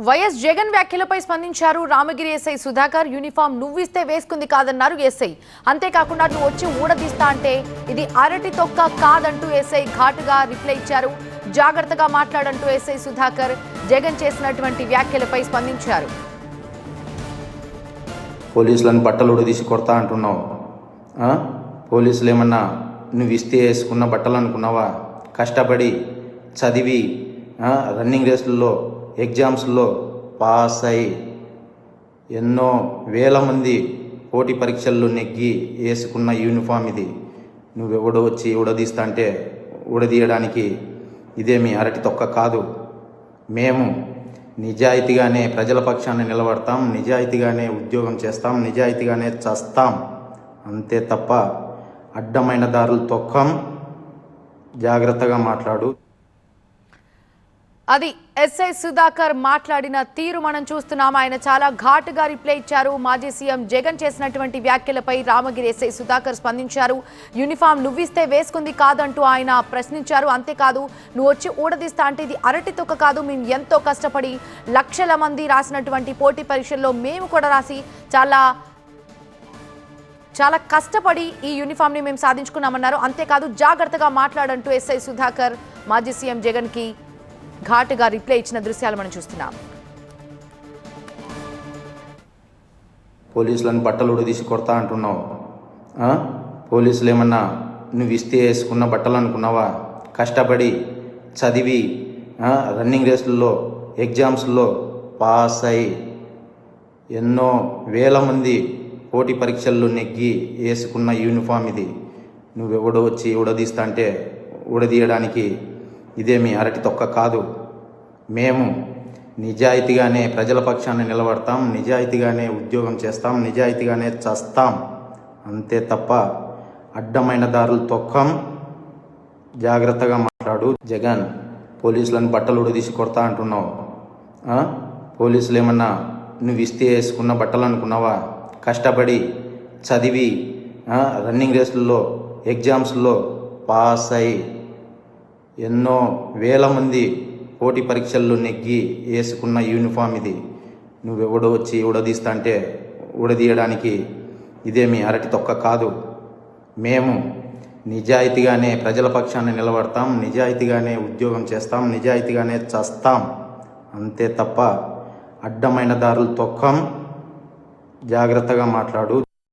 YS Jagan వ్యాఖ్యలపై స్పందించారు Ramagiri SI Sudhakar. Uniform నువ్విస్తే వేసుకుంది కాదన్నారు ఎస్ఐ. అంతేకాకుండా నువ్వు వచ్చి ఊడదీస్తా అంటే ఇది అరటి తొక్క కాదంటూ ఎస్ఐ ఘాటుగా రిప్లై ఇచ్చారు. జాగ్రత్తగా మాట్లాడంటూ ఎస్ఐ సుధాకర్ జగన్ చేసినటువంటి వ్యాఖ్యలపై స్పందించారు. పోలీసులను బట్టలు ఉడదీసి కొడతా అంటున్నావు. పోలీసులు ఏమన్నా నువ్వు ఇస్తే వేసుకున్న బట్టలు అనుకున్నావా? కష్టపడి చదివి రన్నింగ్ రేసుల్లో ఎగ్జామ్స్లో పాస్ అయి ఎన్నో వేల మంది పోటీ పరీక్షల్లో నెగ్గి వేసుకున్న యూనిఫామ్ ఇది. నువ్వెవడో వచ్చి ఉడదీస్తా అంటే ఉడదీయడానికి ఇదేమి అరటి తొక్క కాదు. మేము నిజాయితీగానే ప్రజల పక్షాన్ని నిలబడతాం, నిజాయితీగానే ఉద్యోగం చేస్తాం, నిజాయితీగానే చస్తాం. అంతే తప్ప అడ్డమైన దారులు తొక్కం. జాగ్రత్తగా మాట్లాడు. అది ఎస్ఐ సుధాకర్ మాట్లాడిన తీరు మనం చూస్తున్నాం. ఆయన చాలా ఘాటుగా రిప్లై ఇచ్చారు. మాజీ సీఎం జగన్ చేసినటువంటి వ్యాఖ్యలపై రామగిరి ఎస్ఐ సుధాకర్ స్పందించారు. యూనిఫామ్ నువ్విస్తే వేసుకుంది కాదంటూ ఆయన ప్రశ్నించారు. అంతేకాదు నువ్వు వచ్చి ఊడదీస్తా అంటే ఇది అరటి తొక్క కాదు. మేము ఎంతో కష్టపడి లక్షల మంది రాసినటువంటి పోటీ పరీక్షల్లో మేము కూడా రాసి చాలా కష్టపడి ఈ యూనిఫామ్ని మేము సాధించుకున్నామన్నారు. అంతేకాదు జాగ్రత్తగా మాట్లాడంటూ ఎస్ఐ సుధాకర్ మాజీ సీఎం జగన్కి ఘాటుగా రిప్లై ఇచ్చిన దృశ్యాలు మనం చూస్తున్నాం. పోలీసులను బట్టలు ఉడదీసి కొడతా అంటున్నావు. పోలీసులు ఏమన్నా నువ్వు ఇస్తే వేసుకున్న బట్టలు అనుకున్నావా? కష్టపడి చదివి రన్నింగ్ రేసుల్లో ఎగ్జామ్స్లో పాస్ అయి ఎన్నో వేల మంది పోటీ పరీక్షల్లో నెగ్గి వేసుకున్న యూనిఫామ్ ఇది. నువ్వెవడో వచ్చి ఉడదీస్తా అంటే ఉడదీయడానికి ఇదేమి అరటి తొక్క కాదు. మేము నిజాయితీగానే ప్రజల పక్షాన్ని నిలబడతాం, నిజాయితీగానే ఉద్యోగం చేస్తాం, నిజాయితీగానే చస్తాం. అంతే తప్ప అడ్డమైన దారులు తొక్కం. జాగ్రత్తగా మాట్లాడు. జగన్, పోలీసులను బట్టలు ఉడదీసి కొడతా అంటున్నావు. పోలీసులు ఏమన్నా నువ్వు ఇస్తే వేసుకున్న బట్టలు అనుకున్నావా? కష్టపడి చదివి రన్నింగ్ రేసుల్లో ఎగ్జామ్స్లో పాస్ అయి ఎన్నో వేల మంది పోటీ పరీక్షల్లో నెగ్గి వేసుకున్న యూనిఫామ్ ఇది. నువ్వెవడో వచ్చి ఉడదీస్తా అంటే ఉడదీయడానికి ఇదేమి అరటి తొక్క కాదు. మేము నిజాయితీగానే ప్రజల పక్షాన్ని నిలబడతాం, నిజాయితీగానే ఉద్యోగం చేస్తాం, నిజాయితీగానే చస్తాం. అంతే తప్ప అడ్డమైన దారులు తొక్కం. జాగ్రత్తగా మాట్లాడు.